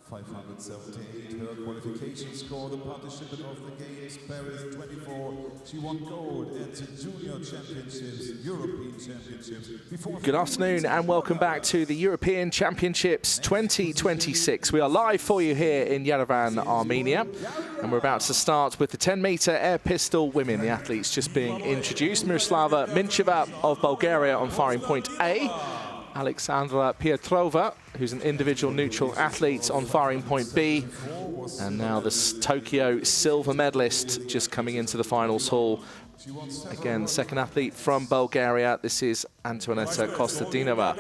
578, her qualification score, the participant of the Games, Paris 24. She won gold at the Junior Championships, European Championships. Good afternoon and welcome back to the European Championships 2026. We are live for you here in Yerevan, Armenia. And we're about to start with the 10-meter air pistol women. The athletes just being introduced. Miroslava Mincheva of Bulgaria on firing point A. Alexandra Pietrova, who's an individual neutral athlete, on firing point B. And now this Tokyo silver medalist just coming into the finals hall. Again, second athlete from Bulgaria. This is Antoaneta Kostadinova.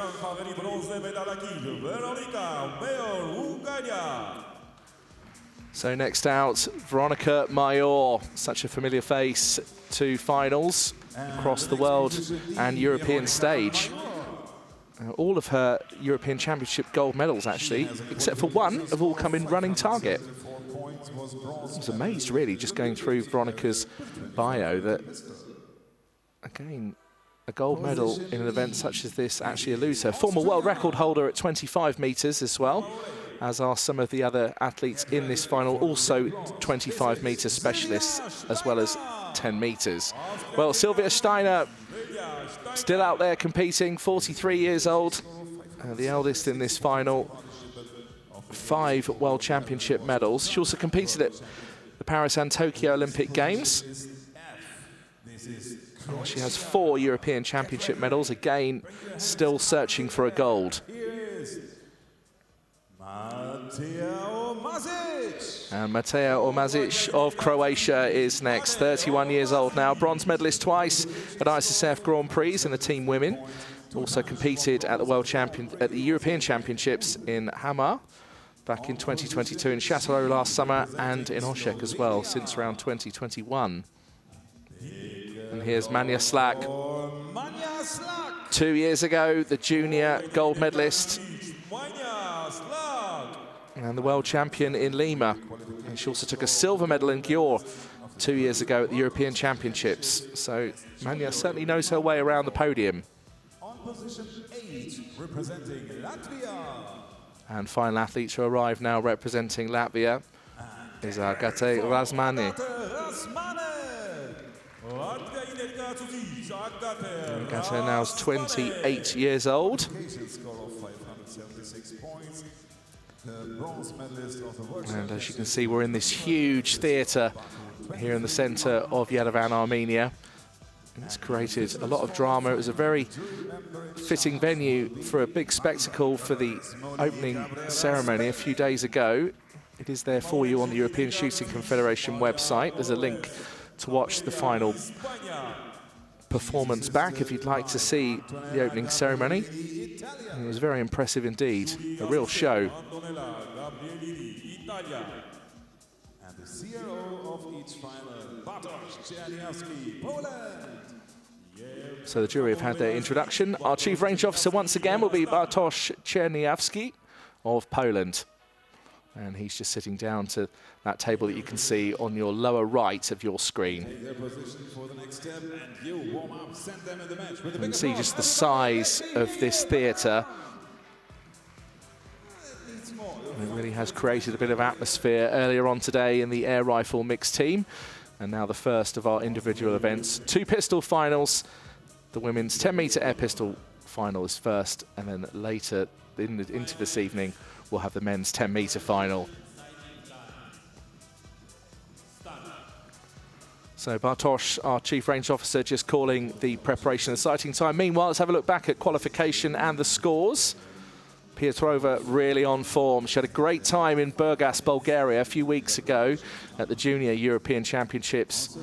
So next out, Veronica Mayor, such a familiar face to finals across the world and European stage. All of her European Championship gold medals, actually, except for one, have all come in running target. I was amazed, really, just going through Veronica's bio that, again, a gold medal in an event such as this actually eludes her. Former world record holder at 25 metres as well, as are some of the other athletes in this final, also 25-metre specialists, as well as 10 metres. Well, Sylvia Steiner still out there competing, 43 years old, the eldest in this final. 5 World Championship medals. She also competed at the Paris and Tokyo Olympic Games. She has 4 European Championship medals, again, still searching for a gold. And Mateja Omazic of Croatia is next, 31 years old now, bronze medalist twice at ISSF Grand Prix in the team women. Also competed at the European Championships in Hamar back in 2022, in Châtellerault last summer, and in Osijek as well since around 2021. And here's Manja Slak. 2 years ago, the junior gold medalist and the world champion in Lima. And she also took a silver medal in Győr 2 years ago at the European Championships. So Manja certainly knows her way around the podium. On position 8, representing Latvia. And final athlete to arrive now representing Latvia is Agate Razmani. Agate now is 28 years old. And as you can see, we're in this huge theatre here in the centre of Yerevan, Armenia. It's created a lot of drama. It was a very fitting venue for a big spectacle for the opening ceremony a few days ago. It is there for you on the European Shooting Confederation website. There's a link to watch the final performance back if you'd like to see the opening ceremony. And it was very impressive indeed, a real show. And the CRO of each final, Bartosz Czerniawski, Poland. So the jury have had their introduction. Our chief range officer once again will be Bartosz Czerniawski of Poland. And he's just sitting down to that table that you can see on your lower right of your screen. You can see just the size of this theatre. It really has created a bit of atmosphere earlier on today in the air rifle mixed team. And now the first of our individual events. 2 pistol finals. The women's 10-metre air pistol final is first, and then later into this evening, we'll have the men's 10-metre final. So Bartosz, our chief range officer, just calling the preparation and sighting time. Meanwhile, let's have a look back at qualification and the scores. Pietrova really on form. She had a great time in Burgas, Bulgaria a few weeks ago at the Junior European Championships.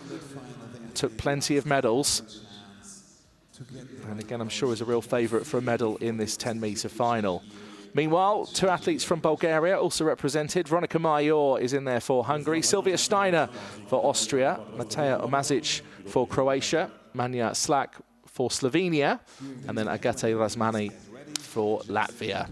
Took plenty of medals. And again, I'm sure is a real favourite for a medal in this 10-metre final. Meanwhile, 2 athletes from Bulgaria also represented. Veronica Mayor is in there for Hungary. Sylvia Steiner for Austria. Mateja Omazic for Croatia. Manja Slak for Slovenia. And then Agate Razmani for Latvia.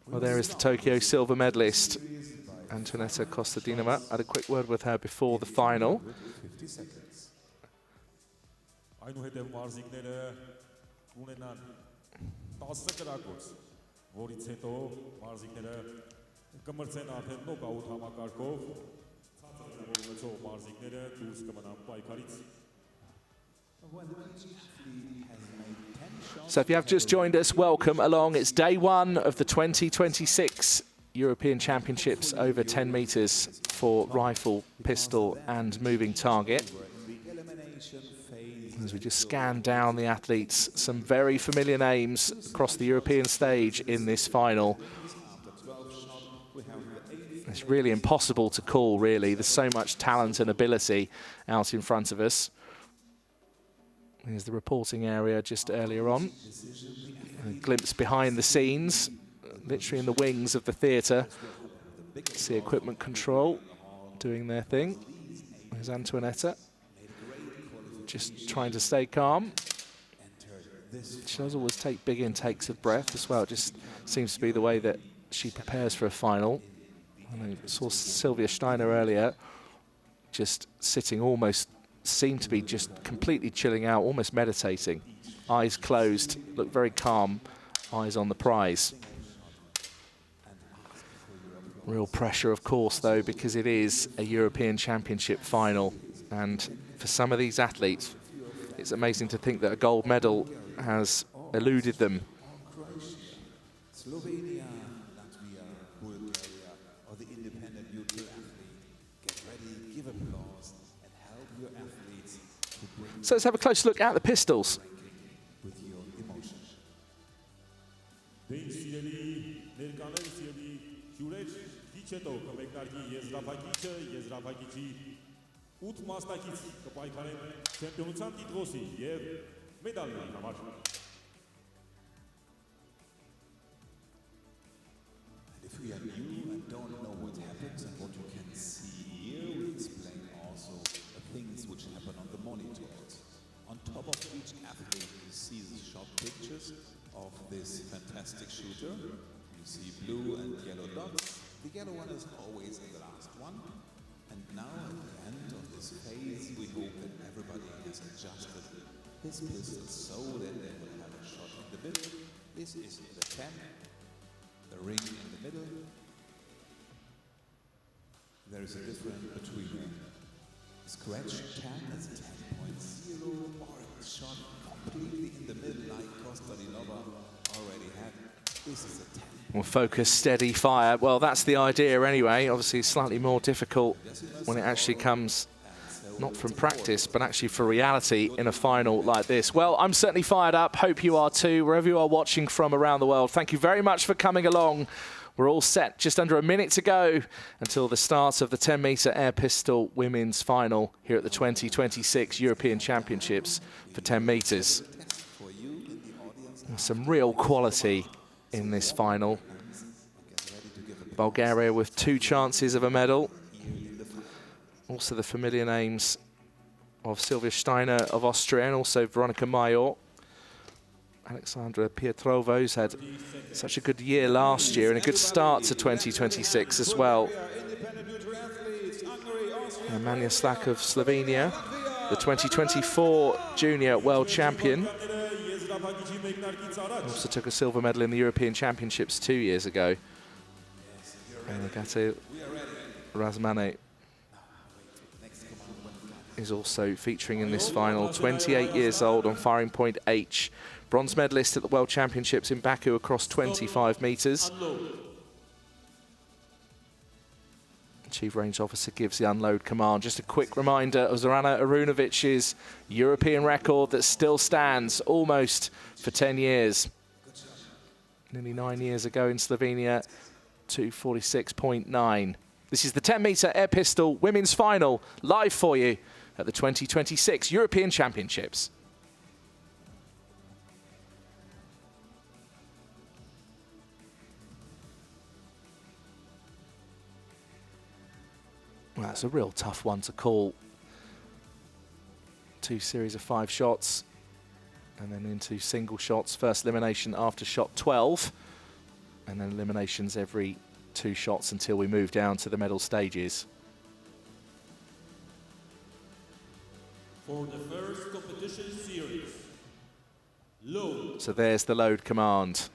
Well, there is the Tokyo silver medalist Antoinetta Kostadinova. I had a quick word with her before the final. 50 seconds. Այնուհետև մարզիկները ունենան 10 կրակոց, որից հետո մարզիկները կմրցեն արդեն նոկաուտ համակարգով, ցածր ունեցող մարզիկները դուրս կմնան պայքարից։ So if you have just joined us, welcome along. It's day one of the 2026 European Championships over 10 meters for rifle, pistol and moving target. As we just scan down the athletes, some very familiar names across the European stage in this final. It's really impossible to call, really. There's so much talent and ability out in front of us. Here's the reporting area just earlier on. A glimpse behind the scenes, literally in the wings of the theatre. See equipment control doing their thing. There's Antoinetta, just trying to stay calm. She does always take big intakes of breath as well. It just seems to be the way that she prepares for a final. I saw Sylvia Steiner earlier, just sitting almost, seemed to be just completely chilling out, almost meditating. Eyes closed, looked very calm, eyes on the prize. Real pressure, of course, though, because it is a European Championship final. And for some of these athletes, it's amazing to think that a gold medal has eluded them. Slovenia, Latvia, Bulgaria, or the independent UK athlete. Get ready, give applause, and help your athletes to bring So let's have a close look at the pistols. with your emotions. Հետո կմեկնարկի եզրափակիչը, եզրափակիչի 8 մասնակից կպայքարեն չեմպիոնության տիտղոսի եւ մեդալների համար։ And if we are new and don't know what happens and what you can see here, we explain also the things which happen on the monitors. On top of each athlete, you see the shot pictures of this fantastic shooter. You see blue and yellow dots. The yellow one is always the last one. And now at the end of this phase, we hope that everybody has adjusted his pistol so that they will have a shot in the middle. This is the 10, the ring in the middle. There is a difference between a scratch 10 is 10.0 or a shot completely in the middle like Kostadinova already had. This is a 10. Well, focus, steady, fire. Well, that's the idea anyway. Obviously, slightly more difficult when it actually comes not from practice, but actually for reality in a final like this. Well, I'm certainly fired up. Hope you are too, wherever you are watching from around the world. Thank you very much for coming along. We're all set. Just under a minute to go until the start of the 10-meter air pistol women's final here at the 2026 European Championships for 10 meters. Some real quality in this final. Bulgaria with 2 chances of a medal. Also the familiar names of Sylvia Steiner of Austria and also Veronica Major. Alexandra Pietrova, who's had such a good year last year and a good start to 2026 as well. And Manja Slak of Slovenia, the 2024 junior world champion. Also took a silver medal in the European Championships 2 years ago. And Agate Razmane is also featuring in this final. 28 years old on firing point H. Bronze medalist at the World Championships in Baku across 25 metres. Chief Range Officer gives the unload command. Just a quick reminder of Zorana Arunovic's European record that still stands almost for 10 years. Nearly 9 years ago in Slovenia, 2:46.9. This is the 10-metre air pistol women's final, live for you at the 2026 European Championships. Well, that's a real tough one to call. 2 series of 5 shots and then into single shots. First elimination after shot 12 and then eliminations every 2 shots until we move down to the medal stages. For the first competition series, load. So there's the load command.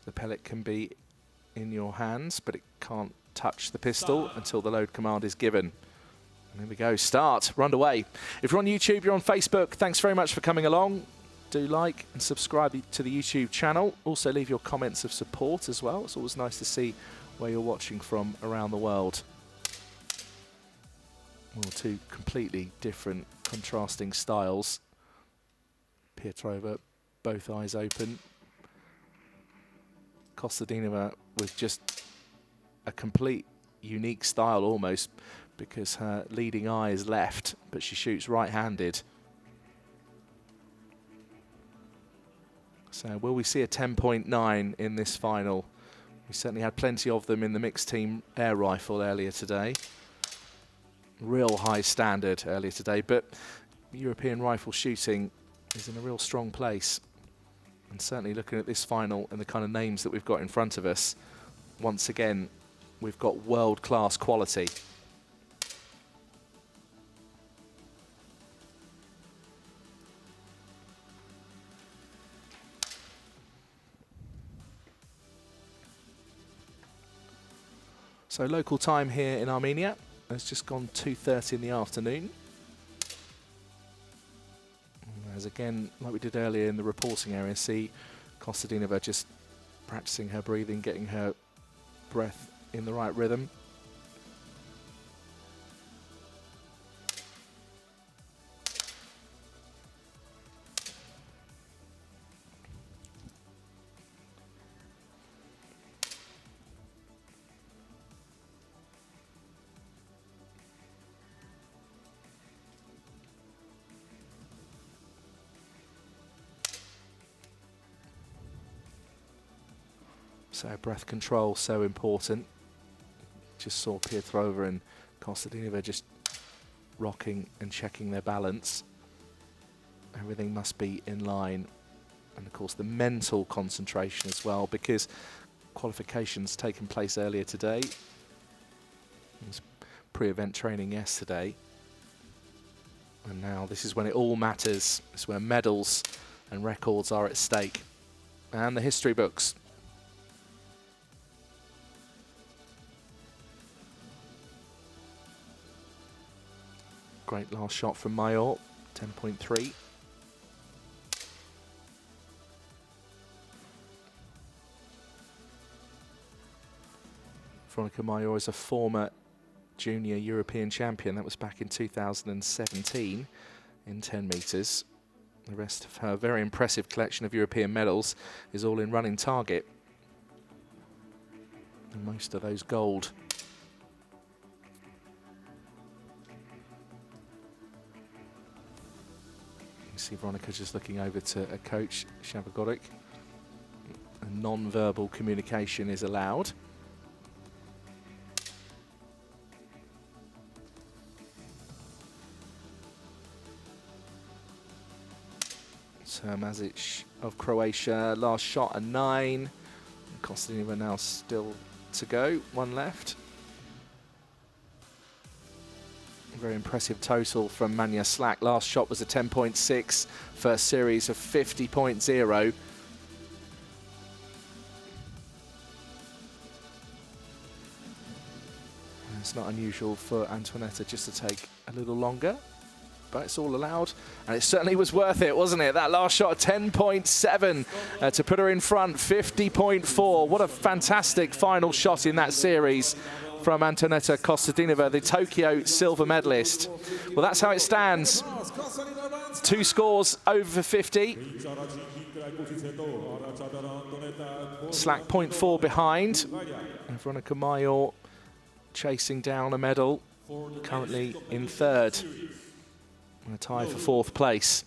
The pellet can be in your hands, but it can't touch the pistol until the load command is given. And there we go, start, we're underway. If you're on YouTube, you're on Facebook, thanks very much for coming along. Do like and subscribe to the YouTube channel. Also leave your comments of support as well. It's always nice to see where you're watching from around the world. Well, 2 completely different, contrasting styles. Pietrova, both eyes open. Kostadinova with just a complete unique style almost, because her leading eye is left, but she shoots right-handed. So will we see a 10.9 in this final? We certainly had plenty of them in the mixed team air rifle earlier today. Real high standard earlier today, but European rifle shooting is in a real strong place. And certainly looking at this final and the kind of names that we've got in front of us, once again, we've got world-class quality. So local time here in Armenia has just gone 2:30 in the afternoon. As again, like we did earlier in the reporting area, see Kostadinova just practicing her breathing, getting her breath in the right rhythm. So breath control, so important. Just saw Pietrova and Kostadinova just rocking and checking their balance. Everything must be in line. And of course the mental concentration as well, because qualifications taken place earlier today. It was pre-event training yesterday. And now this is when it all matters. This is where medals and records are at stake. And the history books. Great last shot from Mayor, 10.3. Veronica Mayor is a former junior European champion. That was back in 2017 in 10 metres. The rest of her very impressive collection of European medals is all in running target. And most of those gold. You see Veronica just looking over to a coach, Shabagoric. Non-verbal communication is allowed. Mazic of Croatia, last shot a 9. Kostadinova now still to go, 1 left. Very impressive total from Manja Slack. Last shot was a 10.6, first series of 50.0. It's not unusual for Antoaneta just to take a little longer, but it's all allowed, and it certainly was worth it, wasn't it? That last shot, 10.7 to put her in front, 50.4. What a fantastic final shot in that series from Antoaneta Kostadinova, the Tokyo silver medalist. Well, that's how it stands. 2 scores over 50. Slack 0.4 behind. And Veronica Mayor chasing down a medal, currently in 3rd. And a tie for 4th place.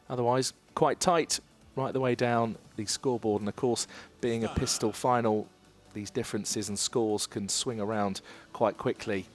Otherwise, quite tight right the way down the scoreboard. And of course, being a pistol final, these differences and scores can swing around quite quickly.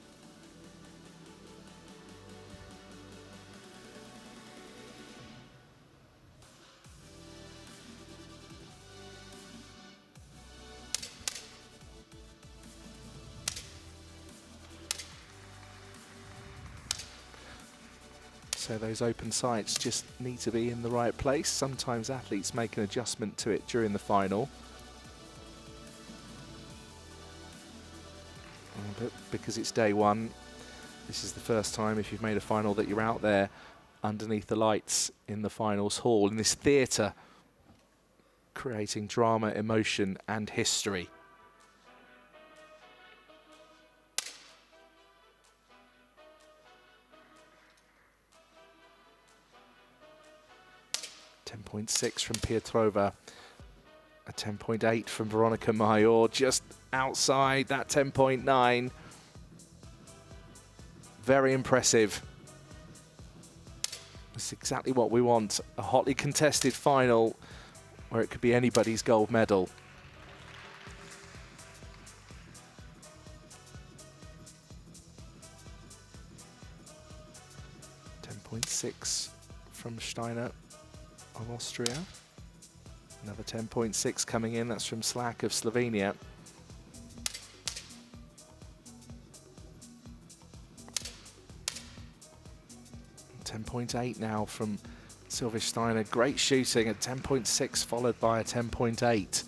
So those open sights just need to be in the right place. Sometimes athletes make an adjustment to it during the final. But because it's day one, this is the first time, if you've made a final, that you're out there underneath the lights in the finals hall, in this theatre, creating drama, emotion and history. .6 from Pietrova, a 10.8 from Veronica Mayor, just outside that 10.9. Very impressive. That's exactly what we want, a hotly contested final where it could be anybody's gold medal. .6 from Steiner of Austria. Another 10.6 coming in, that's from Slak of Slovenia. .8 now from Silvia Steiner. Great shooting at 10.6 followed by a 10.8.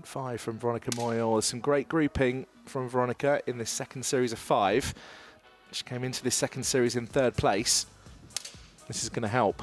.5 from Veronica Moyal. There's some great grouping from Veronica in this second series of 5. She came into this second series in 3rd place. This is going to help.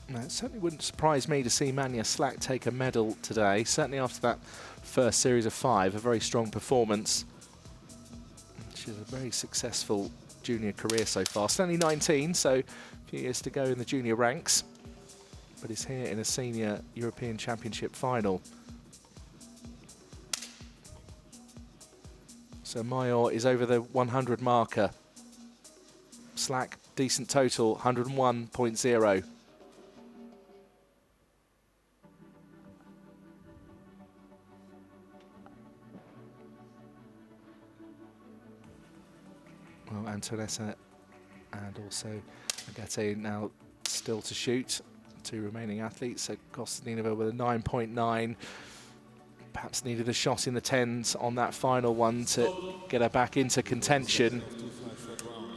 Now, it certainly wouldn't surprise me to see Manja Slak take a medal today, certainly after that first series of 5, a very strong performance. She has a very successful junior career so far. Still only 19, so a few years to go in the junior ranks, but is here in a senior European Championship final. So Mayor is over the 100 marker. Slak, decent total, 101.0. Well, Antonessa and also Agate now still to shoot. 2 remaining athletes. So Kostadinova with a 9.9. Perhaps needed a shot in the 10s on that final one to get her back into contention.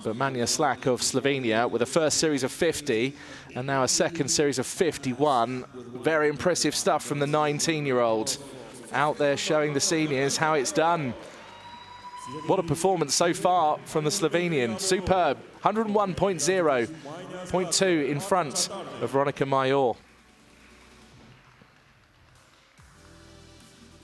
But Manja Slak of Slovenia with a first series of 50 and now a second series of 51. Very impressive stuff from the 19-year-old. Out there showing the seniors how it's done. What a performance so far from the Slovenian. Superb. 101.0. 0.2 in front of Veronica Mayor.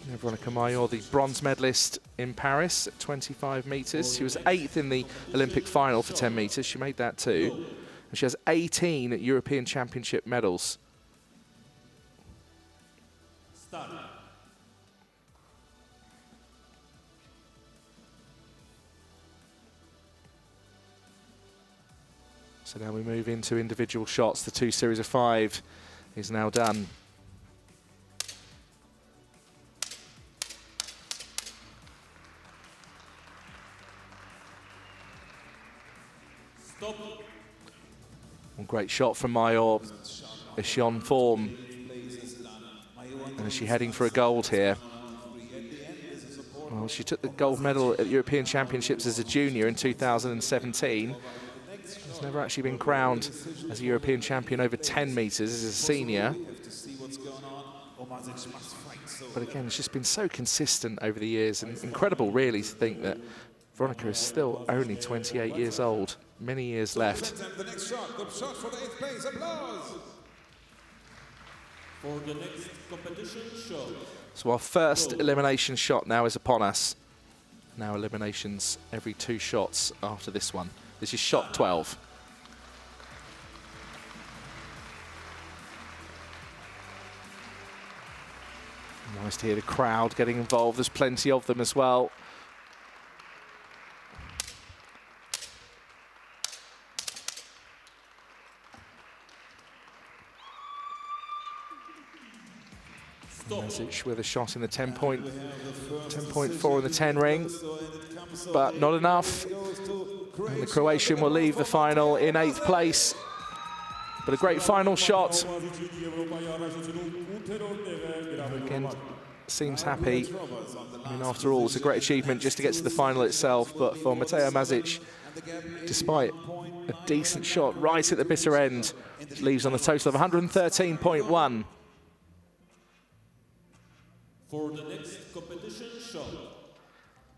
Veronica Mayor, the bronze medalist in Paris at 25 metres. She was 8th in the Olympic final for 10 metres. She made that too. And she has 18 European Championship medals. So now we move into individual shots. The 2 series of 5 is now done. Stop. One great shot from Mayor. Is she on form? And is she heading for a gold here? Well, she took the gold medal at the European Championships as a junior in 2017. She's never actually been crowned as a European champion over 10 metres as a senior. But again, it's just been so consistent over the years, and incredible really to think that Veronica is still only 28 years old. Many years left. The next shot, the shot for the 8th place. Applause! For the next competition show. So our first elimination shot now is upon us. Now eliminations every 2 shots after this one. This is shot 12. Nice to hear the crowd getting involved. There's plenty of them as well. Mesic with a shot in the 10.4 in the 10 ring, but not enough. And the Croatian will leave the final in 8th place. But a great final shot. Again, seems happy. I mean, after all, it's a great achievement just to get to the final itself. But for Mateo Mesic, despite a decent shot right at the bitter end, it leaves on a total of 113.1. For the next competition shot,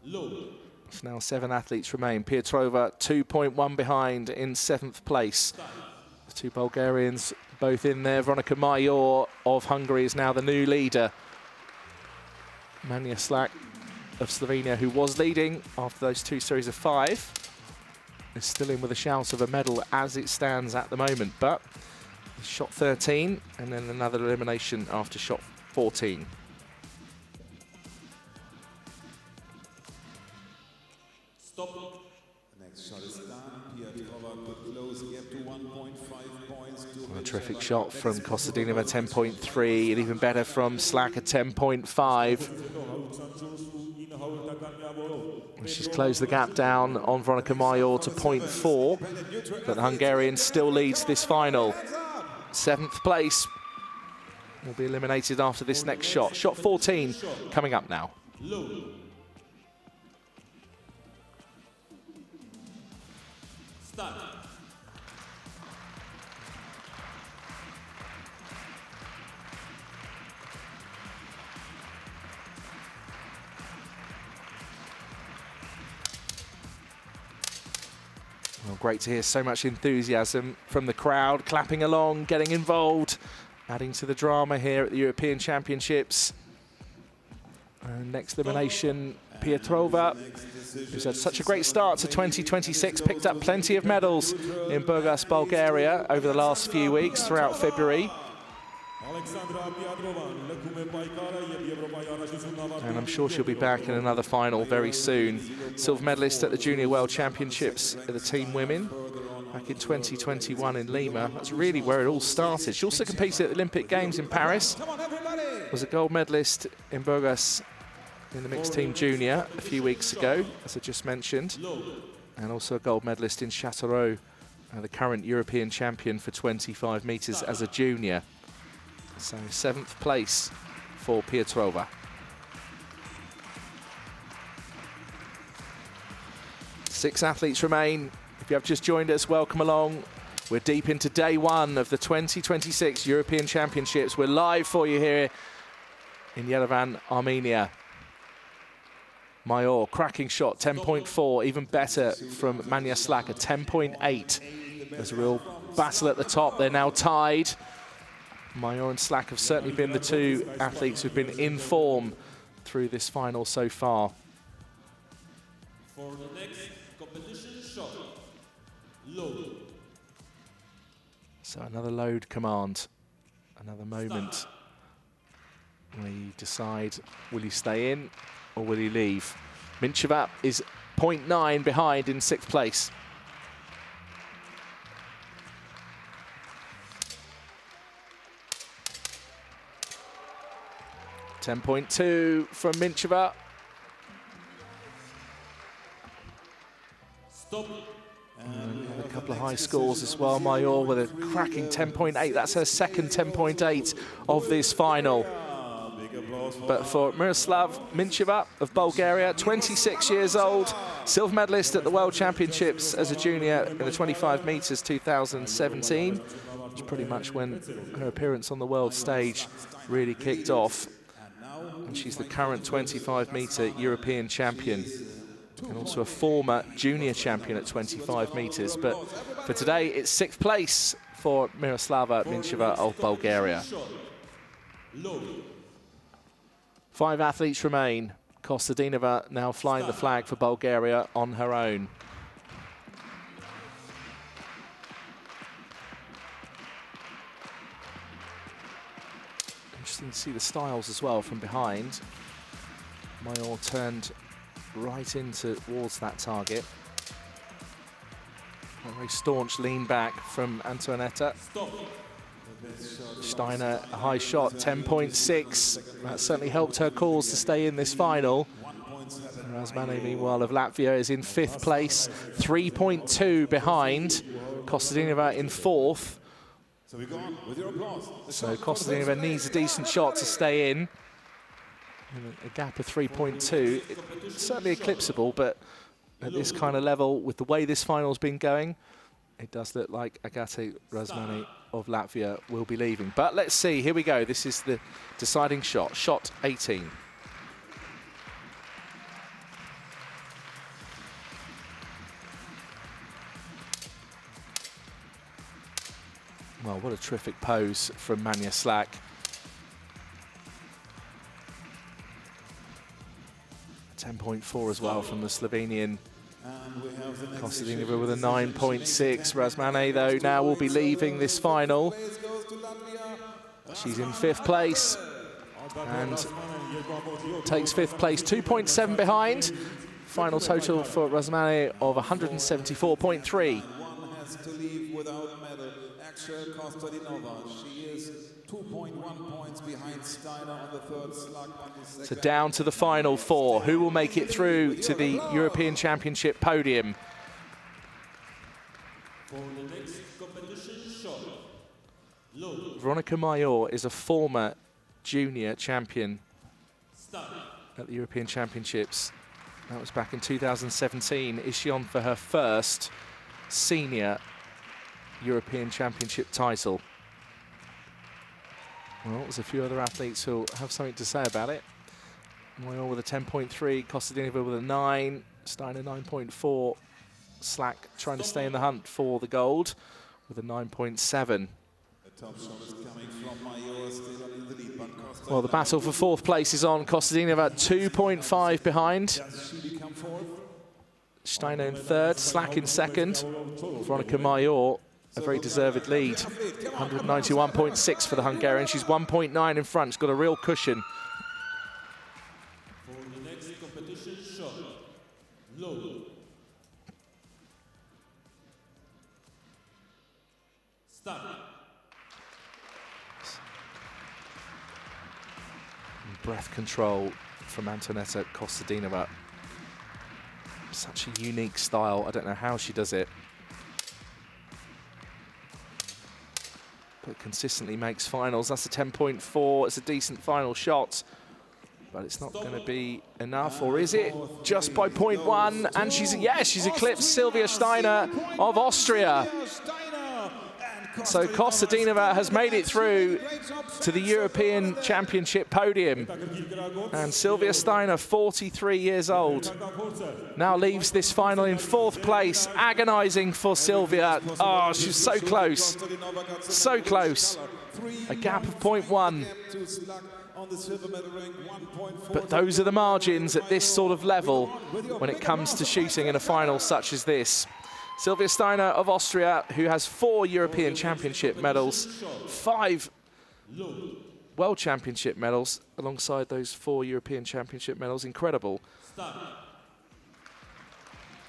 low. So now 7 athletes remain. Pietrova 2.1 behind in 7th place. The 2 Bulgarians both in there. Veronika Major of Hungary is now the new leader. Manja Slak of Slovenia, who was leading after those 2 series of 5, is still in with a shout of a medal as it stands at the moment. But shot 13 and then another elimination after shot 14. Stop. Next shot is done. Pietrova could close the gap to 1.5 points. A terrific shot from Kostadinova, 10.3, and even better from Slak at 10.5. She's closed the gap down on Veronika Major to 0.4, but the Hungarian still leads this final. 7th place will be eliminated after this next shot. Shot 14 coming up now. Start. Well, great to hear so much enthusiasm from the crowd, clapping along, getting involved, adding to the drama here at the European Championships. And next elimination, Pietrova, who's had such a great start to 2026, picked up plenty of medals in Burgas, Bulgaria over the last few weeks throughout February. And I'm sure she'll be back in another final very soon. Silver medalist at the Junior World Championships at the team women back in 2021 in Lima. That's really where it all started. She also competed at the Olympic Games in Paris, was a gold medalist in Burgas in the mixed team junior a few weeks ago, as I just mentioned, and also a gold medalist in Châteauroux, the current European champion for 25 metres as a junior. So 7th place for Pietrova. 6 athletes remain. If you have just joined us, welcome along. We're deep into day 1 of the 2026 European Championships. We're live for you here in Yerevan, Armenia. Major, cracking shot, 10.4, even better from Manja Slak, a 10.8. There's a real battle at the top. They're now tied. Major and Slak have certainly been the 2 athletes who've been in form through this final so far. For the next competition shot, low. So another load command, another moment where you decide, will he stay in or will he leave? Mincheva is 0.9 behind in 6th place. .2 from Mincheva. Stop. And a couple of high scores as well. Major with a cracking 10.8. That's her second 10.8 of this final. But for Miroslav Mincheva of Bulgaria, 26 years old, silver medalist at the World Championships as a junior in the 25 metres 2017, which is pretty much when her appearance on the world stage really kicked off. And she's the current 25-metre European champion and also a former junior champion at 25 metres. But for today, it's 6th place for Miroslava Mincheva of Bulgaria. 5 athletes remain. Kostadinova now flying the flag for Bulgaria on her own. Interesting to see the styles as well from behind. Mayor turned right in towards that target. A very staunch lean back from Antoinetta. Steiner, a high shot, 10.6. That certainly helped her cause to stay in this final. Razmane, meanwhile, of Latvia is in 5th place, 3.2 behind. Kostadinova in 4th. So Kostadinova needs a decent shot to stay in. And a gap of 3.2. It's certainly eclipsable, but at this kind of level, with the way this final's been going, it does look like Agate Razmane of Latvia will be leaving. But let's see, here we go. This is the deciding shot, shot 18. Well, what a terrific pose from Manja Slak. .4 as well from the Slovenian. Kostadinova with a 9.6. Razmane, though, now will be leaving this final. She's in 5th place and takes 5th place, 2.7 behind. Final total for Razmane of 174.3. She is 2.1 points behind Steiner on the 3rd slug. So down to the final 4. Who will make it through to the European Championship podium? For the next competition shot, low. Veronica Mayor is a former junior champion Start. at the European Championships. That was back in 2017. Is she on for her first senior European Championship title? Well, there's a few other athletes who'll have something to say about it. Mayor with a 10.3, Kostadinova with a 9, Steiner 9.4, Slak trying to stay in the hunt for the gold with a 9.7. Well, the battle for 4th place is on. Kostadinova 2.5 behind. Steiner in 3rd, Slak in 2nd. Veronica Mayor, a very deserved lead. 191.6 for the Hungarian. She's 1.9 in front. She's got a real cushion. For the next competition shot, low. Start. Breath control from Antoinetta Kostadinova. Such a unique style. I don't know how she does it, but consistently makes finals. That's a 10.4. It's a decent final shot, but it's not going to be enough, or is it? Just by 0.1, and she's eclipsed Silvia Steiner of Austria. So Kostadinova has made it through to the European Championship podium. And Silvia Steiner, 43 years old, now leaves this final in 4th place, agonizing for Silvia. Oh, she's so close, so close. A gap of 0.1. But those are the margins at this sort of level when it comes to shooting in a final such as this. Silvia Steiner of Austria, who has 4 European Championship medals, 5 World Championship medals, alongside those 4 European Championship medals. Incredible.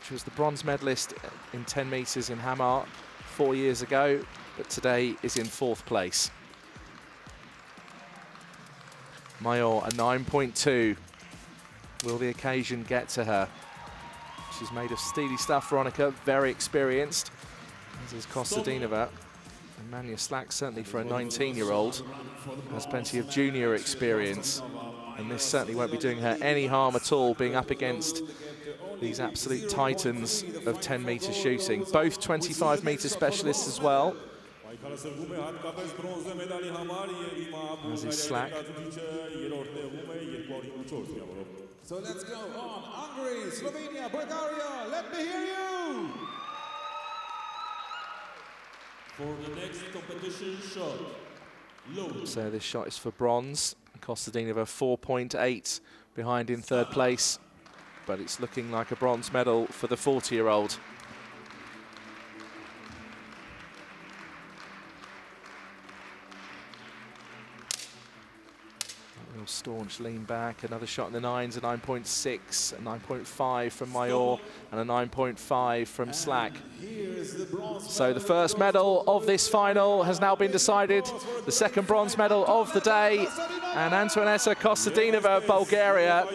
She was the bronze medalist in 10 metres in Hamar 4 years ago, but today is in 4th place. Mayor, a 9.2. Will the occasion get to her? She's made of steely stuff, Veronica, very experienced, as is Kostadinova. And Manja Slak, certainly for a 19-year-old, has plenty of junior experience. And this certainly won't be doing her any harm at all, being up against these absolute titans of 10-metre shooting. Both 25-metre specialists as well, as is Slak. So let's go on. Hungary, Slovenia, Bulgaria, let me hear you! For the next competition shot, low. So this shot is for bronze. Kostadinova 4.8 behind in 3rd place, but it's looking like a bronze medal for the 40-year-old. staunch lean back, another shot in the nines, a 9.6, a 9.5 from Mayor, and a 9.5 from Slack. So the first medal of this final has now been decided, the second bronze medal of the day, and Antoaneta Kostadinova of Bulgaria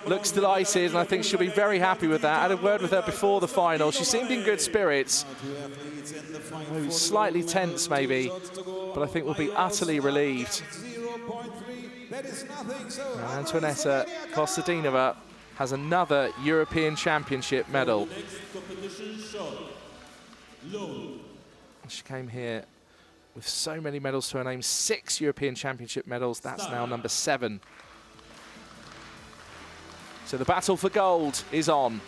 looks delighted, and I think she'll be very happy with that. I had a word with her before the final. She seemed in good spirits. Slightly tense maybe, but I think we'll be utterly relieved. And Antoaneta Kostadinova has another European Championship medal. She came here with so many medals to her name, 6 European Championship medals. That's now number 7. So the battle for gold is on.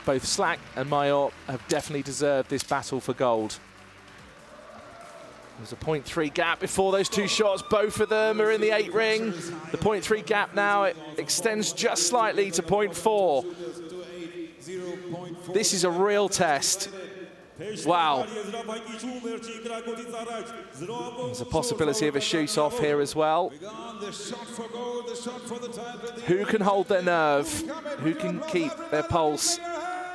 Both Slack and Mayor have definitely deserved this battle for gold. There's a 0.3 gap before those two shots. Both of them are in the 8 ring. The 0.3 gap now, it extends just slightly to 0.4. This is a real test. Wow. There's a possibility of a shoot-off here as well. Who can hold their nerve? Who can keep their pulse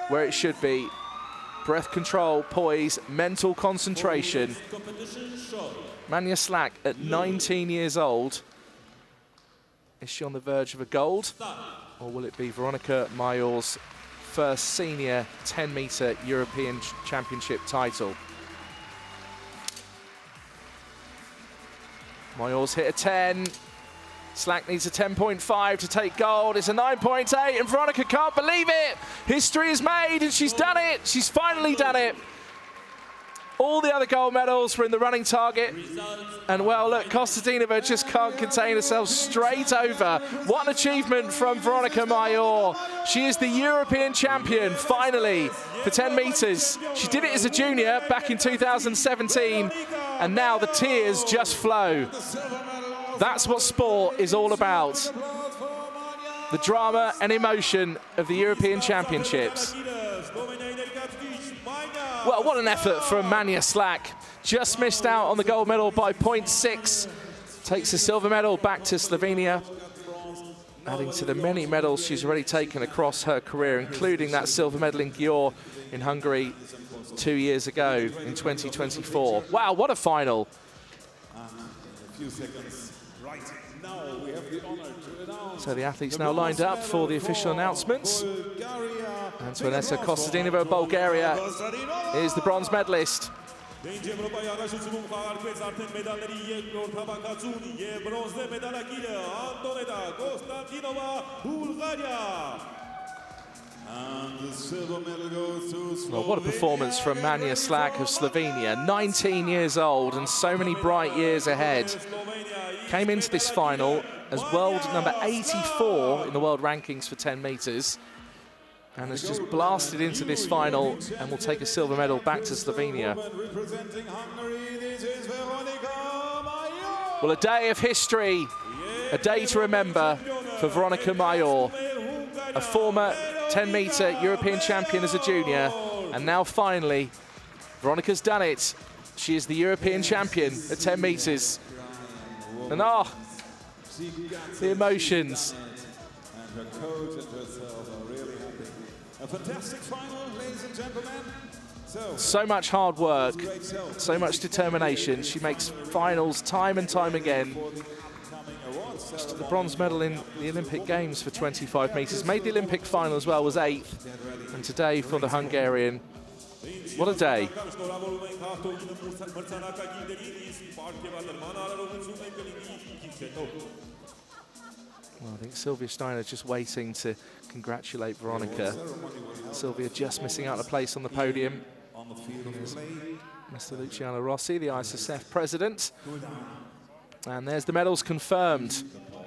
where it should be? Breath control, poise, mental concentration. Manya Slack at 19 years old. Is she on the verge of a gold? Or will it be Veronika Mayor's first senior 10-meter European Championship title? Mayor's hit a 10. Slack needs a 10.5 to take gold. It's a 9.8, and Veronika can't believe it. History is made, and she's done it. She's finally done it. All the other gold medals were in the running target. And, well, look, Kostadinova just can't contain herself, straight over. What an achievement from Veronika Mayor. She is the European champion, finally, for 10 meters. She did it as a junior back in 2017, and now the tears just flow. That's what sport is all about. The drama and emotion of the European Championships. Well, what an effort from Manya Slack. Just missed out on the gold medal by 0.6. Takes the silver medal back to Slovenia, adding to the many medals she's already taken across her career, including that silver medal in Győr in Hungary 2 years ago in 2024. Wow, what a final. So the athletes now lined up for the official announcements. Antoaneta Kostadinova of Bulgaria is the bronze medalist. Well, what a performance from Manya Slack of Slovenia, 19 years old and so many bright years ahead. Came into this final as world number 84 in the world rankings for 10 meters, and has just blasted into this final and will take a silver medal back to Slovenia. Well, a day of history, a day to remember for Veronika Mayor, a former 10-meter European champion as a junior, and now finally, Veronika's done it. She is the European champion at 10 meters. And the emotions. And her coach and herself are really happy. A fantastic final, ladies and gentlemen. So much hard work, so much determination. She makes finals time and time again. Just the bronze medal in the Olympic Games for 25 meters. Made the Olympic final as well, was 8th. And today for the Hungarian, what a day. Well, I think Sylvia Steiner just waiting to congratulate Veronika. Sylvia just missing out a place on the podium. There's Mr. Luciano Rossi, the ISSF president. And there's the medals confirmed.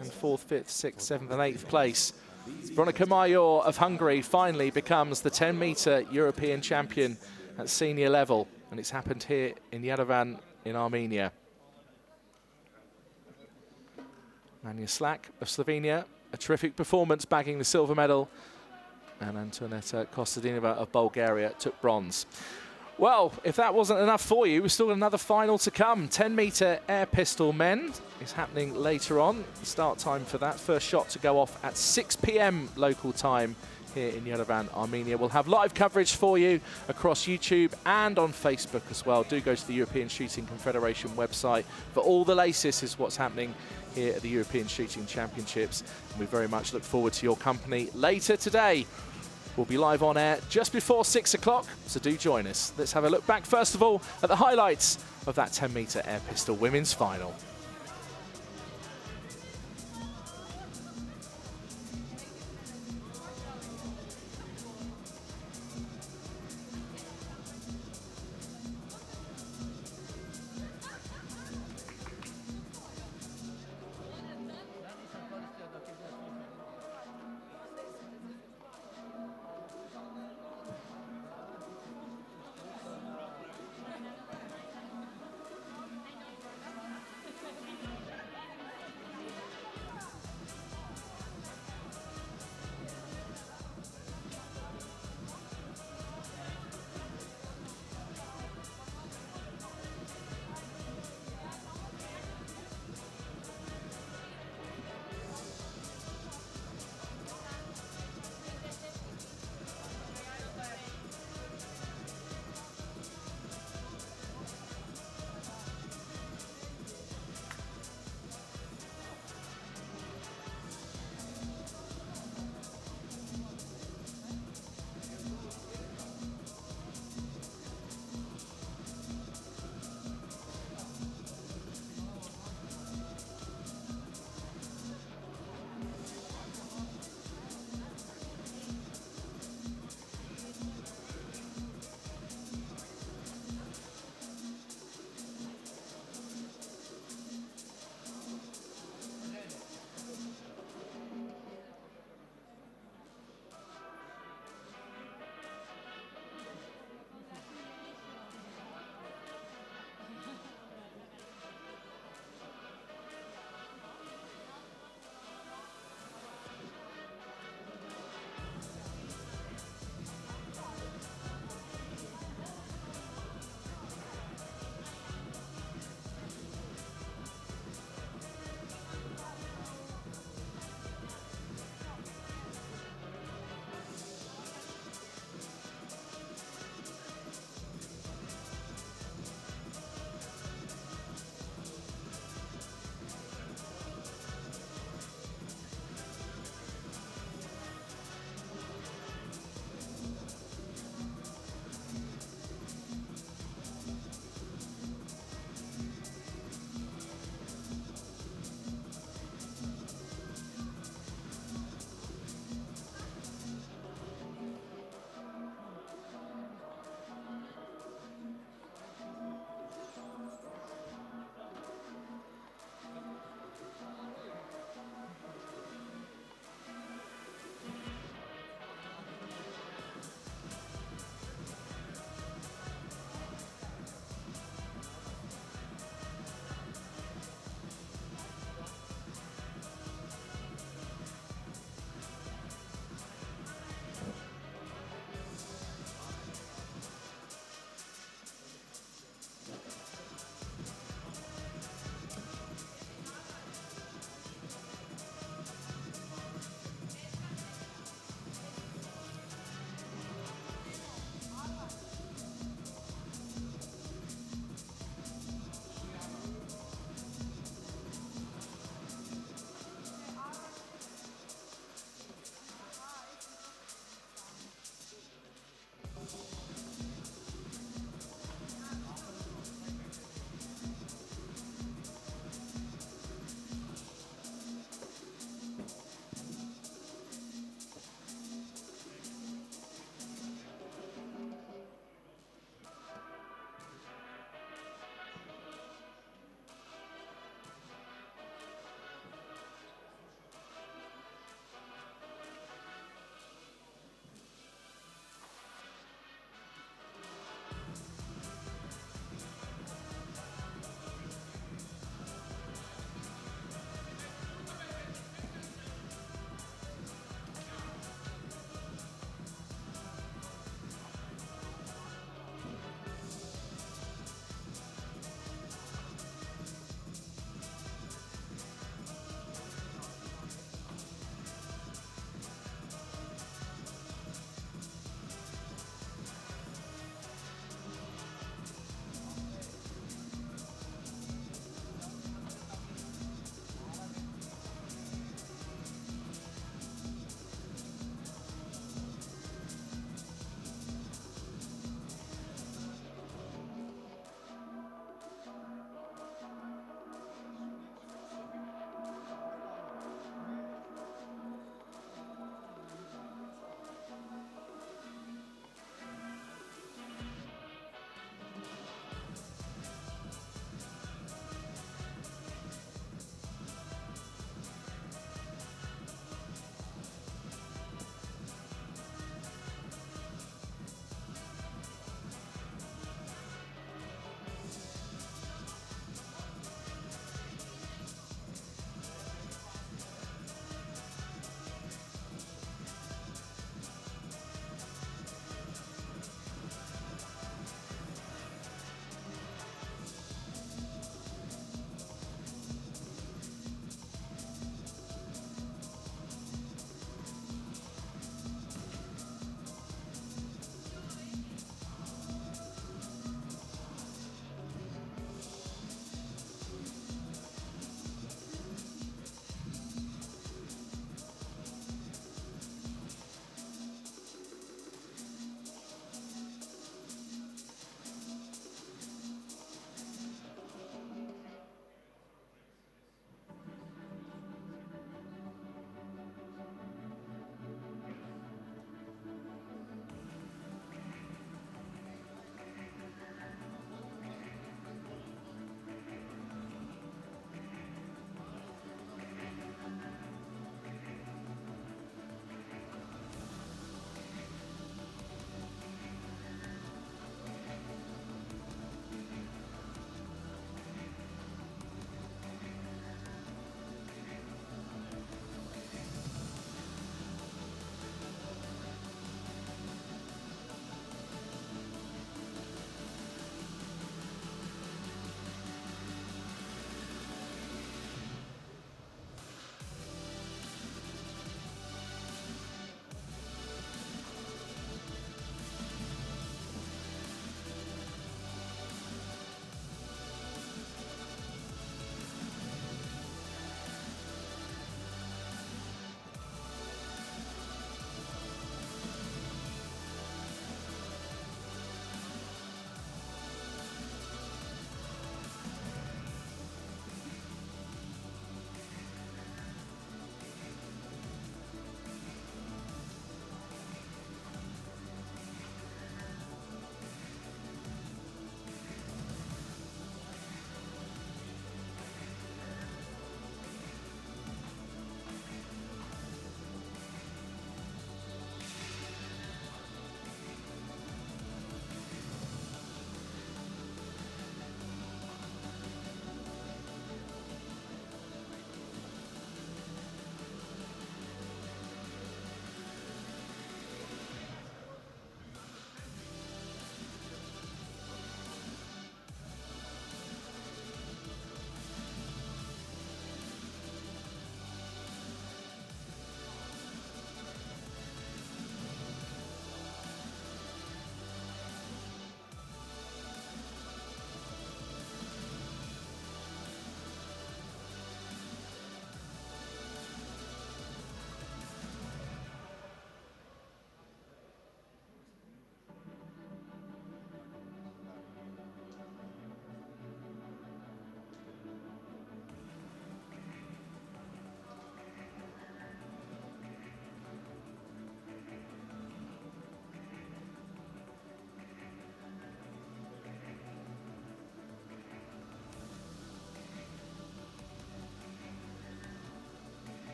And 4th, 5th, 6th, 7th and 8th place. Veronika Mayor of Hungary finally becomes the 10-meter European champion at senior level. And it's happened here in Yerevan in Armenia. Manya Slack of Slovenia, a terrific performance, bagging the silver medal. And Antoaneta Kostadinova of Bulgaria took bronze. Well, if that wasn't enough for you, we've still got another final to come. 10-meter air pistol men is happening later on. The start time for that. First shot to go off at 6 p.m. local time here in Yerevan, Armenia. We'll have live coverage for you across YouTube and on Facebook as well. Do go to the European Shooting Confederation website for all the latest is what's happening here at the European Shooting Championships. And we very much look forward to your company later today. We'll be live on air just before 6 o'clock, so do join us. Let's have a look back, first of all, at the highlights of that 10-meter air pistol women's final.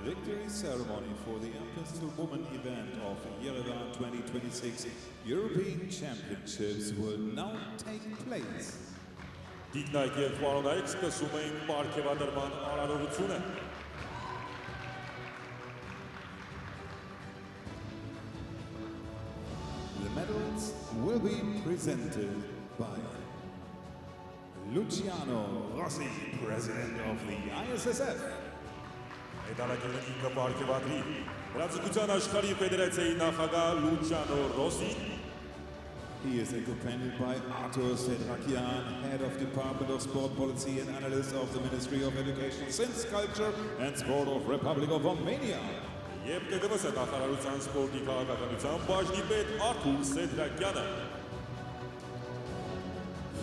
victory ceremony for the Pistol Woman event of Yerevan 2026 European Championships will now take place. Դիտնայք և պարոնայք սկսում ենք պարգևադրման արարողությունը։ The medals will be presented by Luciano Rossi, President of the ISSF. Մեդալակիրը ինքը պարգևադրի Վրացիկության աշխարհի ֆեդերացիայի նախագահ Լուչիանո Ռոսին։ He is accompanied by Artur Sedrakian, Head of Department of Sport Policy and Analyst of the Ministry of Education, Science, Culture and Sport of Republic of Armenia. Եվ ԿԳՎՍ նախարարության սպորտի քաղաքականության բաժնի պետ Արթուր Սեդրակյանը։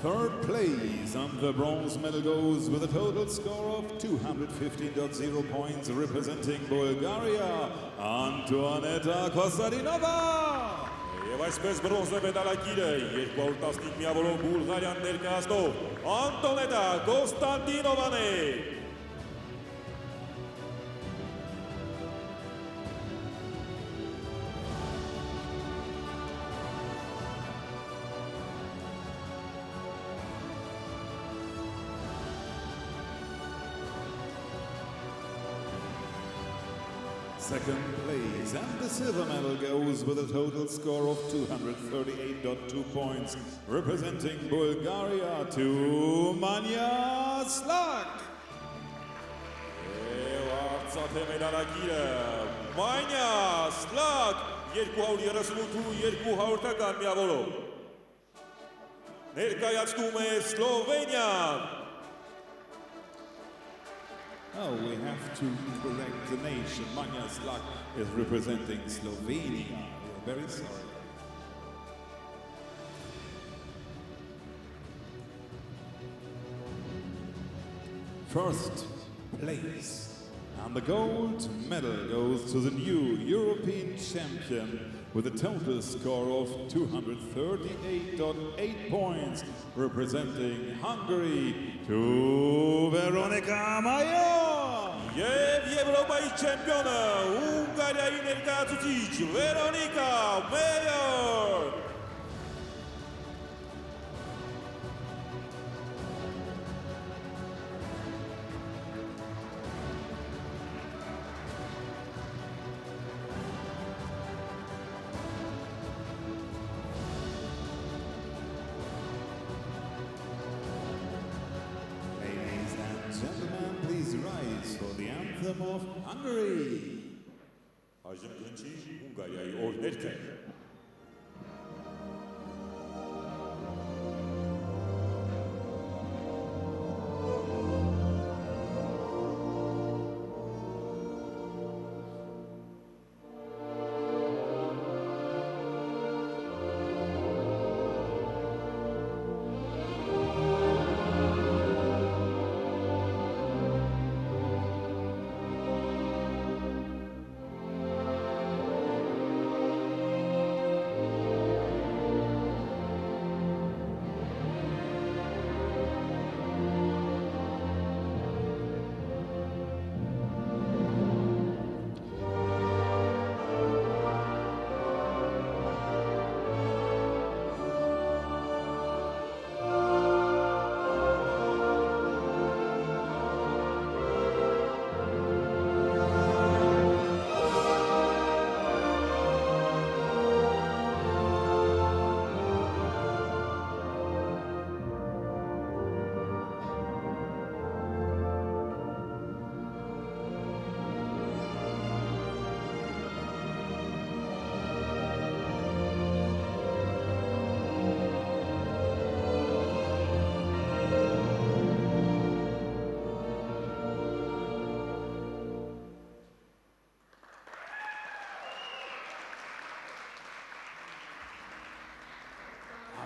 Third place on the bronze medal goes with a total score of 215.0 points, representing Bulgaria, Antoaneta Kostadinova. Եվ այսպես բրոնզե մեդալակիրը 215 միավորով Բուլղարիան ներկայացնող Անտոնետա Կոստանդինովան է։ Second place and the silver medal goes with a total score of 238.2 points, representing Bulgaria to Manya Slak. Եվ արծաթե մեդալակիրը Մանյա Սլակ 238.200 միավորով ներկայացնում է Սլովենիան։ Oh, we have to correct the nation. Manya Slak is representing Slovenia. We're very sorry. First place. And the gold medal goes to the new European champion with a total score of 238.8 points, representing Hungary to Veronica Mayer. Եվ Եվրոպայի չեմպիոնը Հունգարիայի ներկայացուցիչ Վերոնիկա Մեյեր։ Ladies and gentlemen, please rise for the anthem of Hungary. Այժմ կնչի Հունգարիայի օրհներգը։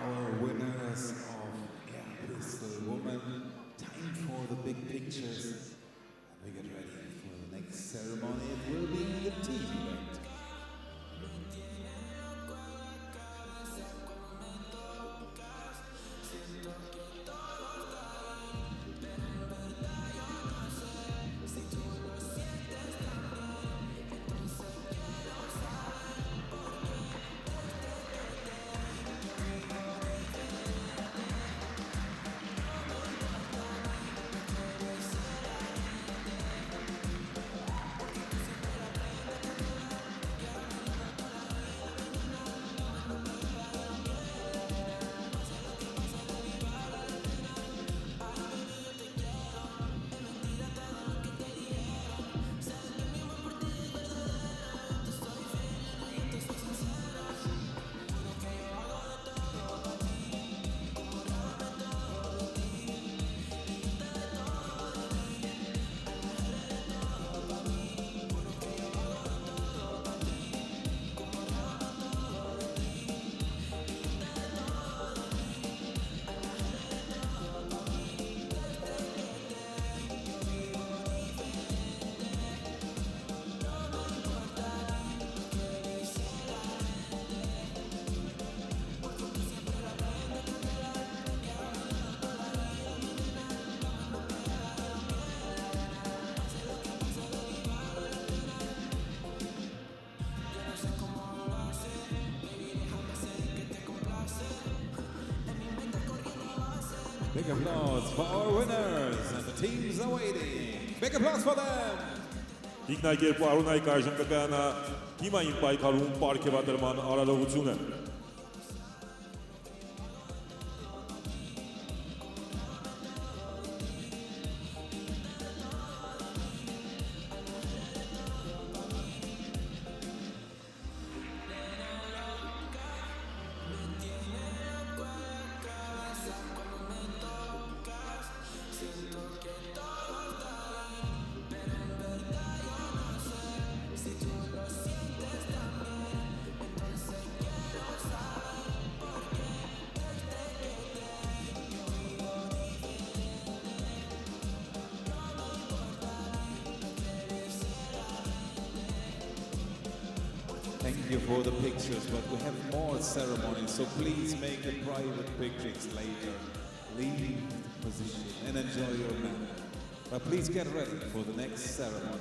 Our winners of Pistol Woman, time for the big pictures. And we get ready for the next ceremony. It will be the team event. Big applause for our winners and the teams are waiting. Big applause for them. Ինքնակերպ Արոնայք այժմ կկայանա թիմային պայքարում պարգևատրման արարողությունը։ Thank you for the pictures, but we have more ceremonies, so please make the private pictures later. Leave the position and enjoy your medal. But please get ready for the next ceremony.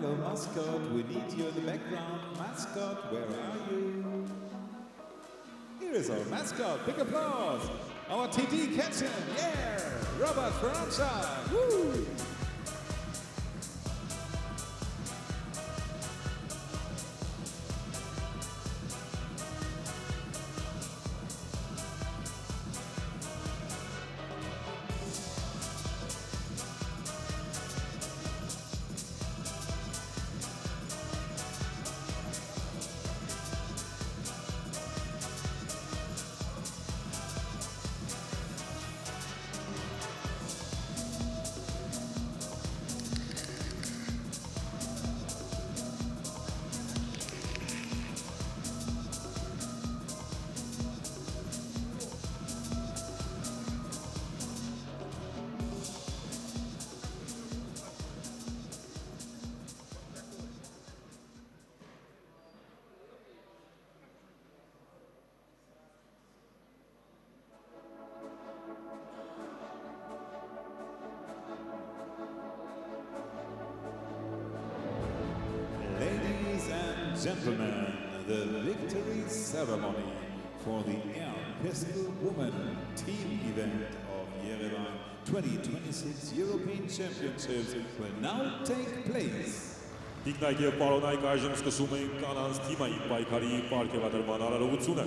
Hello, mascot. We need you in the background. Mascot, where are you? Here is our mascot. Big applause. Our TD captain. Yeah, Robert Francia. Woo! Gentlemen, the victory ceremony for the Air Pistol Woman team event of Yerevan 2026 European Championships will now take place. Ինքնակերպ Արոնայք այժմ սկսում են կանանց թիմային պայքարի պարգևատրման արարողությունը։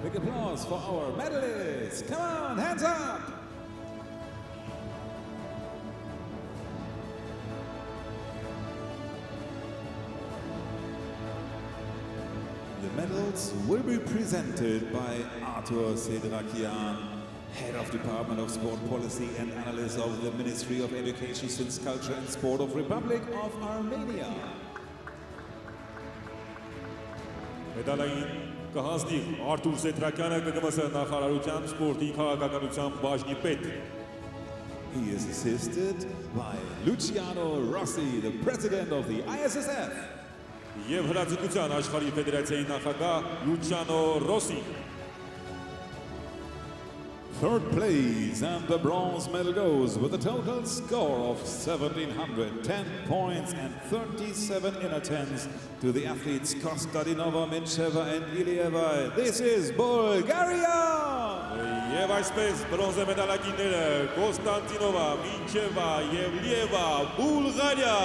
Big applause for our medalists. Come on, hands up. The medals will be presented by Artur Sedrakian, Head of Department of Sport Policy and Analyst of the Ministry of Education, Science, Culture and Sport of Republic of Armenia. Մեդալային կհանձնի Արթուր Սեդրակյանը ԿԿՄՍ նախարարության սպորտի քաղաքականության բաժնի պետ։ He is assisted by Luciano Rossi, the president of the ISSF. Եվ հրաձգության աշխարհի ֆեդերացիայի նախագահ Լուչիանո Ռոսի։ Third place and the bronze medal goes with a total score of 1,710 points and 37 inner tens to the athletes Kostadinova, Mincheva and Ilieva. This is Bulgaria! Եվ այսպես բրոնզե մեդալակինները Կոստանտինովա, Մինչևա եւ Լիևա, Բուլղարիա։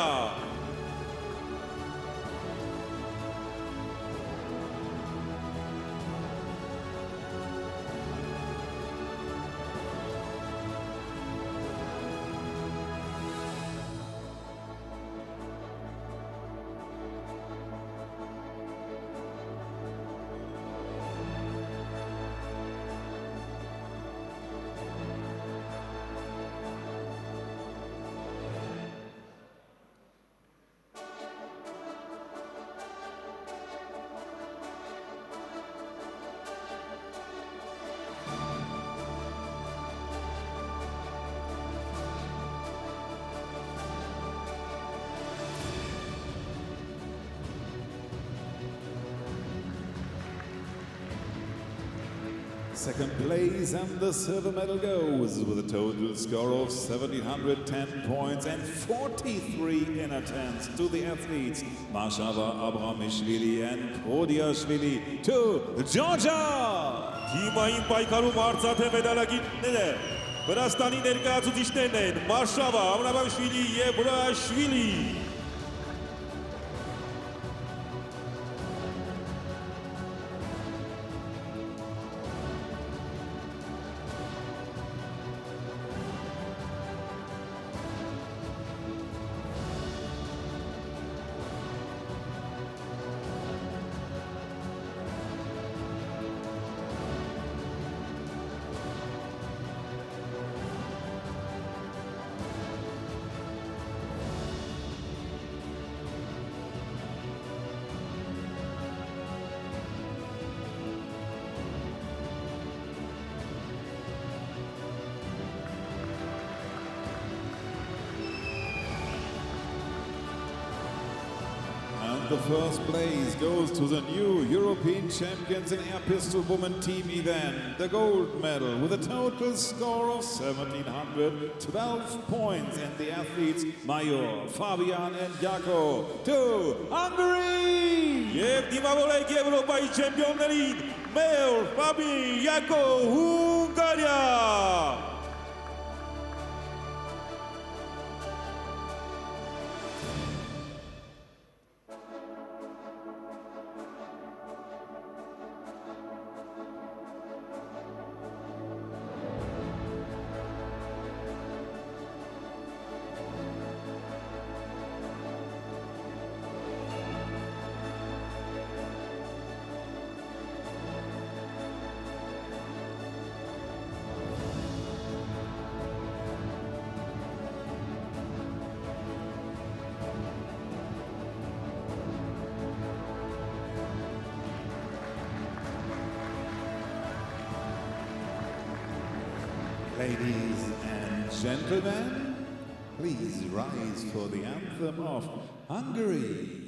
Second place and the silver medal goes with a total score of 1,710 points and 43 inner tens to the athletes Mashava Abramishvili and Prodiashvili to Georgia! Թիմային պայքարում արծաթե մեդալակինները Վրաստանի ներկայացուցիչներն են Մարշավա, Ամրաբանշվիլի եւ Բրաշվիլի։ The first place goes to the new European champions in air pistol women team event. The gold medal with a total score of 1,712 points and the athletes Major, Fabian and Jako to Hungary! Եվ դիմավորեք Եվրոպայի չեմպիոններին Մեյոր, Ֆաբի, Յակո, Հունգարիա։ Ladies and gentlemen, please rise for the anthem of Hungary.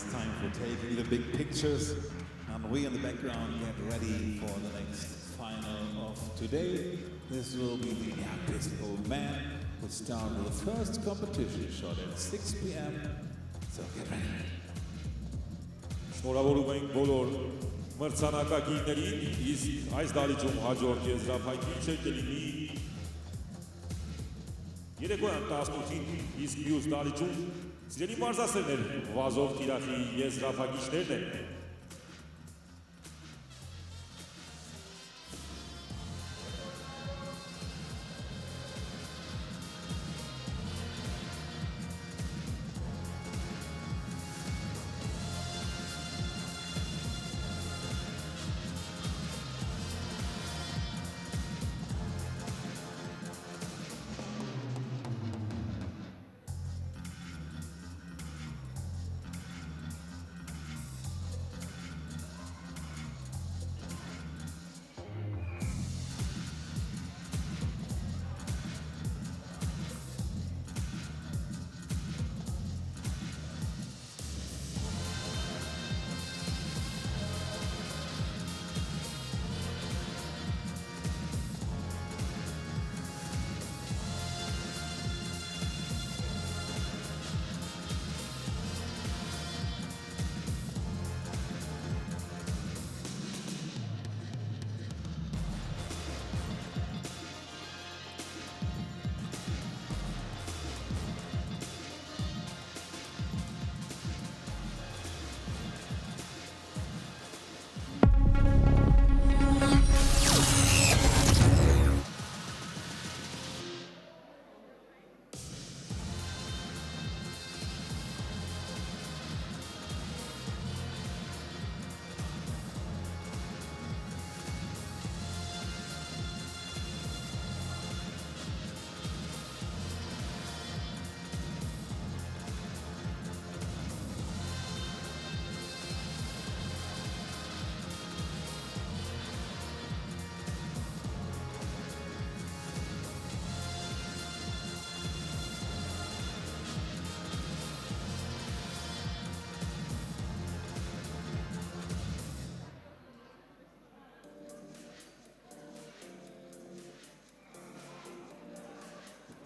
it's time for taking the big pictures. And we in the background get ready for the next final of today. This will be the happiest old man. We'll start with the first competition shot at 6 p.m. So get ready. Շնորհավորում ենք բոլոր մրցանակակիրներին, իսկ այս դահլիճում հաջորդ եզրափակիչը կլինի երեկոյան 18-ին, իսկ մյուս դահլիճում սիրելի մարզասերներ, վազով թիրախի եզրափակիչներն են։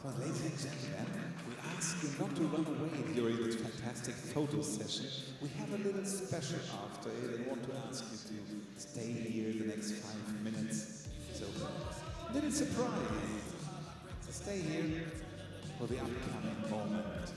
Well, ladies and gentlemen, we ask you not to run away during this fantastic photo session. We have a little special after it and want to ask you to stay here the next 5 minutes. So, little surprise. So stay here for the upcoming moment.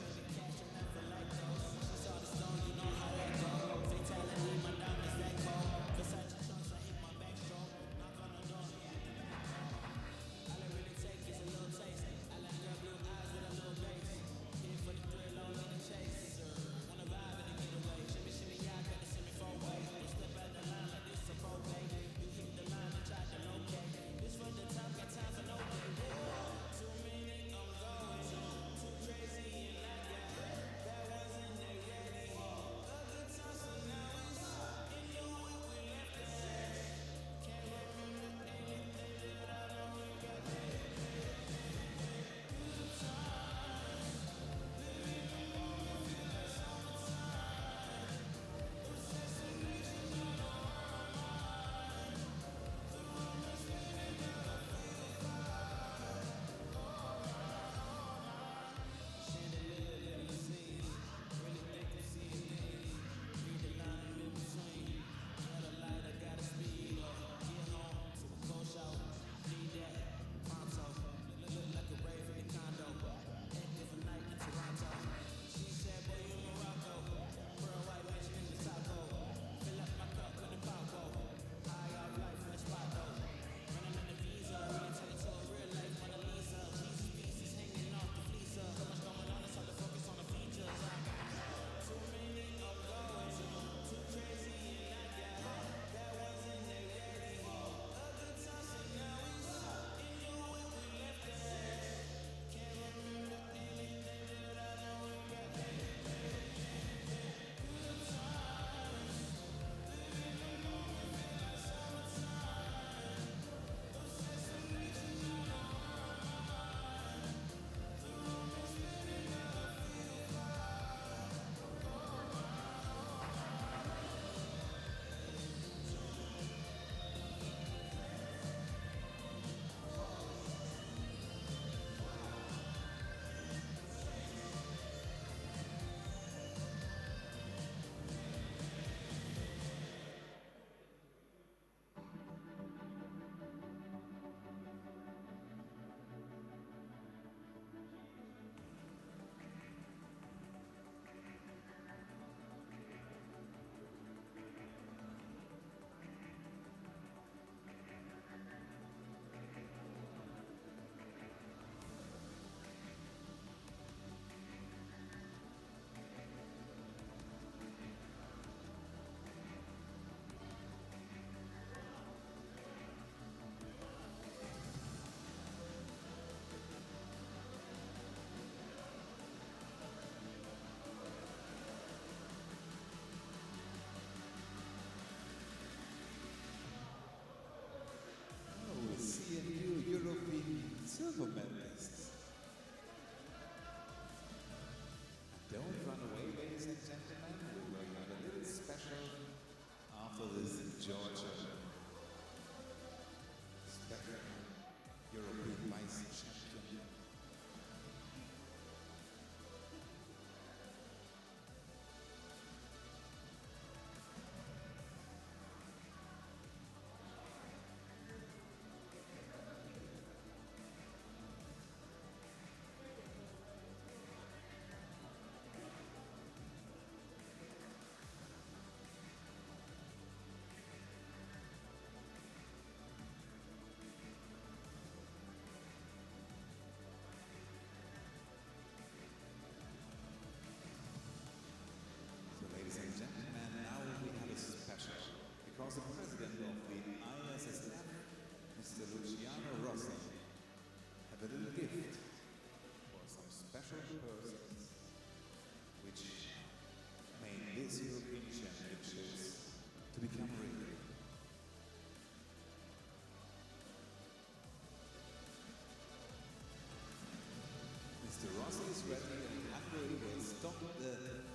don't,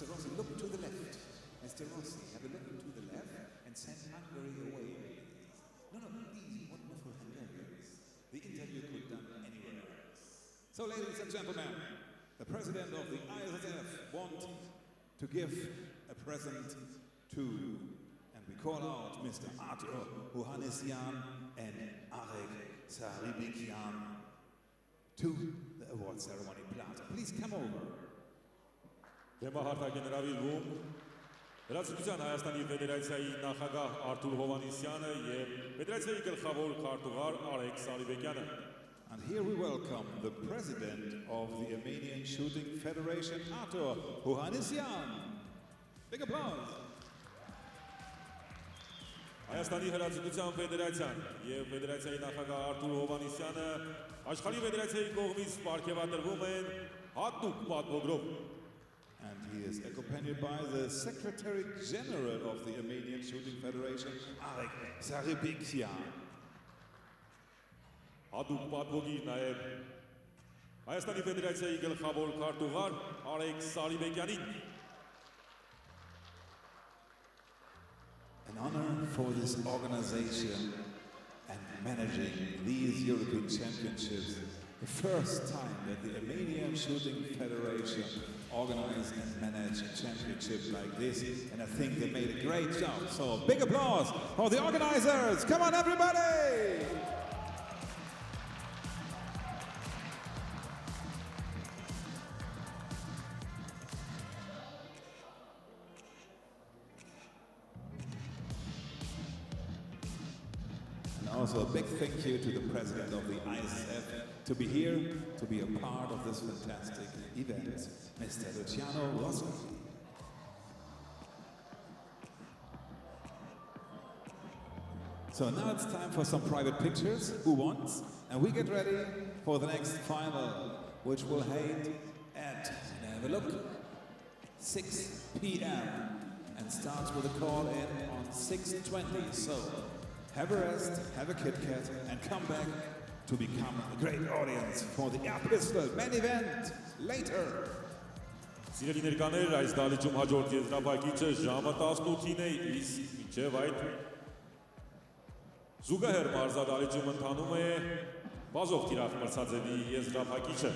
Mr. Rossi, look to the left. Mr. Rossi, have a look to the left and send Hungary away. No, these wonderful Hungarians. The interview could be done anywhere else. So, ladies and gentlemen, the president of the ISSF wants to give a present to, and we call out Mr. Artur Hovhannisyan and Arek Saribikian to the award ceremony plaza. Please come over. Դեմահարտակ է նրավիրվում Հրացության Հայաստանի Ֆեդերացիայի նախագահ Արթուր Հովհաննիսյանը եւ Ֆեդերացիայի գլխավոր քարտուղար Արեգ Սարիբեկյանը And here we welcome the president of the Armenian Shooting Federation, Artur Hovhannisyan. Big applause. Հայաստանի Հրացության Ֆեդերացիան եւ Ֆեդերացիայի նախագահ Արթուր Հովհաննիսյանը աշխարհի ֆեդերացիայի կողմից պարգևատրվում են հատուկ պատվոգրով And he is accompanied by the Secretary General of the Armenian Shooting Federation, Arek Saribikian. Հատուկ պատվոգիր նաեւ Հայաստանի Ֆեդերացիայի գլխավոր քարտուղար Արեգ Սարիբեկյանին An honor for this organization and managing these European Championships. The first time that the Armenian Shooting Federation organized and managed a championship like this, and I think they made a great job. So big applause for the organizers. Come on, everybody! And also a big thank you to the president of the ISF to be here, to be a part of this fantastic event, Mr. Luciano Rossi. So now it's time for some private pictures. Who wants? And we get ready for the next final, which will hold at, have a look, 6 p.m. and starts with a call in on 6:20. So have a rest, have a Kit Kat, and come back to become a great audience for the Air Pistol main event later. Սիրելի ներկաներ, այս դալիճում հաջորդ եզրափակիչը ժամը 18-ին է, իսկ մինչև այդ զուգահեռ մարզադալիճում ընթանում է բազով թիրախ մրցաձևի եզրափակիչը։